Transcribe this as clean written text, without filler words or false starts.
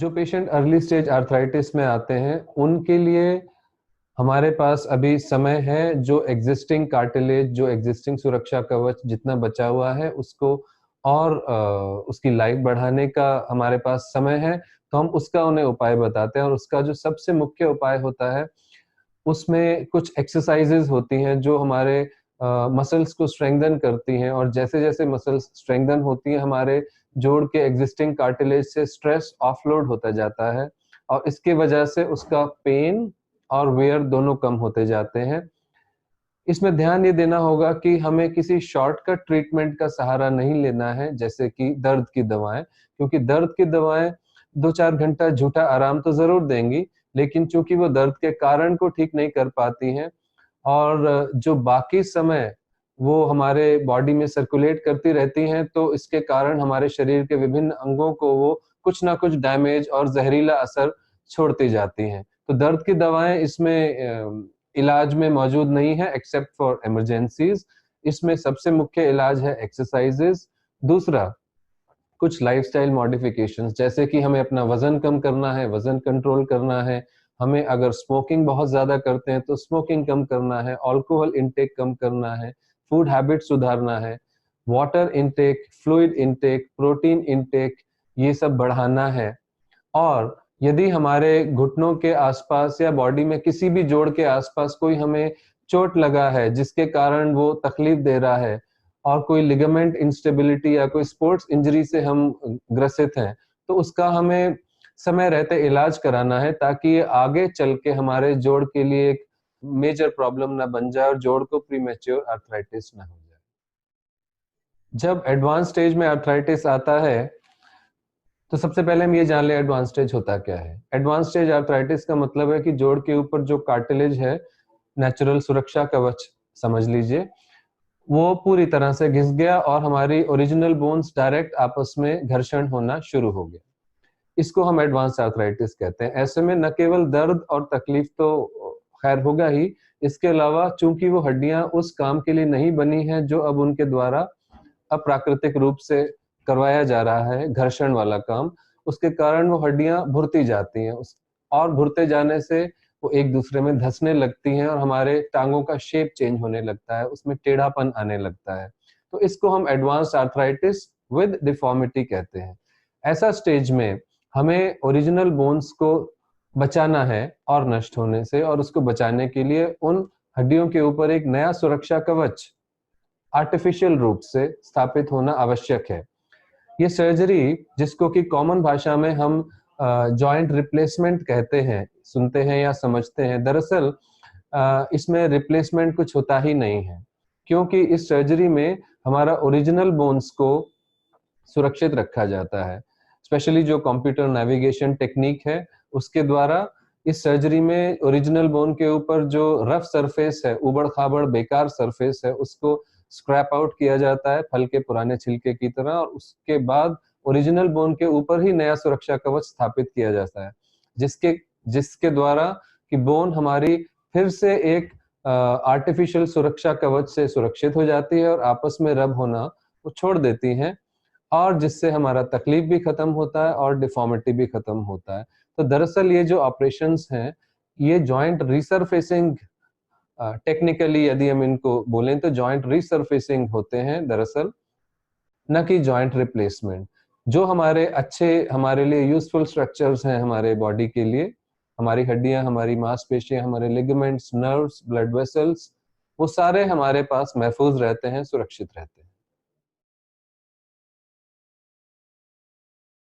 जो patient early stage arthritis में आते हैं उनके लिए हमारे पास अभी समय है, जो एग्जिस्टिंग कार्टिलेज, जो एग्जिस्टिंग सुरक्षा कवच जितना बचा हुआ है उसको और उसकी लाइफ बढ़ाने का हमारे पास समय है, तो हम उसका उन्हें उपाय बताते हैं। और उसका जो सबसे मुख्य उपाय होता है उसमें कुछ एक्सरसाइजेज होती हैं जो हमारे मसल्स को स्ट्रेंथन करती हैं, और जैसे जैसे मसल्स स्ट्रेंथन होती हैं हमारे जोड़ के एग्जिस्टिंग कार्टिलेज से स्ट्रेस ऑफलोड होता जाता है, और इसकी वजह से उसका पेन और वेयर दोनों कम होते जाते हैं। इसमें ध्यान ये देना होगा कि हमें किसी शॉर्टकट ट्रीटमेंट का सहारा नहीं लेना है, जैसे कि दर्द की दवाएं, क्योंकि दर्द की दवाएं 2-4 घंटा झूठा आराम तो जरूर देंगी, लेकिन चूंकि वो दर्द के कारण को ठीक नहीं कर पाती हैं, और जो बाकी समय वो हमारे बॉडी में सर्कुलेट करती रहती हैं, तो इसके कारण हमारे शरीर के विभिन्न अंगों को वो कुछ ना कुछ डैमेज और जहरीला असर छोड़ती जाती हैं। तो दर्द की दवाएं इसमें इलाज में मौजूद नहीं है एक्सेप्ट फॉर इमरजेंसीज। इसमें सबसे मुख्य इलाज है एक्सरसाइजेज। दूसरा, कुछ लाइफस्टाइल मॉडिफिकेशंस, जैसे कि हमें अपना वजन कम करना है, वजन कंट्रोल करना है, हमें अगर स्मोकिंग बहुत ज्यादा करते हैं तो स्मोकिंग कम करना है, अल्कोहल इनटेक कम करना है, फूड हैबिट सुधारना है, water intake, fluid intake, protein intake, ये सब बढ़ाना है। और यदि हमारे घुटनों के आसपास या बॉडी में किसी भी जोड़ के आसपास कोई हमें चोट लगा है जिसके कारण वो तकलीफ दे रहा है, और कोई लिगामेंट इंस्टेबिलिटी या कोई स्पोर्ट्स इंजरी से हम ग्रसित हैं, तो उसका हमें समय रहते इलाज कराना है, ताकि ये आगे चल के हमारे जोड़ के लिए एक मेजर प्रॉब्लम ना बन जाए और जोड़ को प्रीमेच्योर आर्थराइटिस ना हो जाए। जब एडवांस स्टेज में आर्थराइटिस आता है तो सबसे पहले हम ये जान ले एडवांस स्टेज होता क्या है। एडवांस स्टेज आर्थराइटिस का मतलब है कि जोड़ के ऊपर जो कार्टिलेज है, नेचुरल सुरक्षा कवच समझ लीजिए, वो पूरी तरह से घिस गया और हमारी ओरिजिनल बोन्स डायरेक्ट आपस में घर्षण होना शुरू हो गया। इसको हम एडवांस आर्थराइटिस कहते हैं। ऐसे में न केवल दर्द और तकलीफ तो खैर होगा ही, इसके अलावा चूंकि वो हड्डियां उस काम के लिए नहीं बनी हैं जो अब उनके द्वारा अप्राकृतिक रूप से करवाया जा रहा है, घर्षण वाला काम, उसके कारण वो हड्डियां भुरती जाती हैं, और भुरते जाने से वो एक दूसरे में धंसने लगती हैं और हमारे टांगों का शेप चेंज होने लगता है, उसमें टेढ़ापन आने लगता है। तो इसको हम एडवांस आर्थराइटिस विद डिफॉर्मिटी कहते हैं। ऐसा स्टेज में हमें ओरिजिनल बोन्स को बचाना है और नष्ट होने से, और उसको बचाने के लिए उन हड्डियों के ऊपर एक नया सुरक्षा कवच आर्टिफिशियल रूप से स्थापित होना आवश्यक है। ये सर्जरी, जिसको कि कॉमन भाषा में हम जॉइंट रिप्लेसमेंट कहते हैं, सुनते हैं या समझते हैं, दरअसल इसमें रिप्लेसमेंट कुछ होता ही नहीं है, क्योंकि इस सर्जरी में हमारा ओरिजिनल बोन्स को सुरक्षित रखा जाता है। स्पेशली जो कंप्यूटर नेविगेशन टेक्निक है उसके द्वारा इस सर्जरी में ओरिजिनल बोन के ऊपर जो रफ सरफेस है, उबड़ खाबड़ बेकार सरफेस है, उसको स्क्रैप आउट किया जाता है फल के पुराने छिलके की तरह, और उसके बाद ओरिजिनल बोन के ऊपर ही नया सुरक्षा कवच स्थापित किया जाता है, जिसके जिसके द्वारा कि बोन हमारी फिर से एक आर्टिफिशियल सुरक्षा कवच से सुरक्षित हो जाती है और आपस में रब होना वो छोड़ देती हैं, और जिससे हमारा तकलीफ भी खत्म होता है और डिफॉर्मिटी भी खत्म होता है। तो दरअसल ये जो ऑपरेशंस हैं, ये जॉइंट रिसरफेसिंग, टेक्निकली यदि हम इनको बोलें तो जॉइंट रिसरफेसिंग होते हैं दरअसल, न कि जॉइंट रिप्लेसमेंट। जो हमारे अच्छे, हमारे लिए यूजफुल स्ट्रक्चर्स हैं हमारे बॉडी के लिए, हमारी हड्डियां, हमारी मांसपेशियां, हमारे लिगामेंट्स, नर्व्स, ब्लड वेसल्स, वो सारे हमारे पास महफूज रहते हैं, सुरक्षित रहते हैं।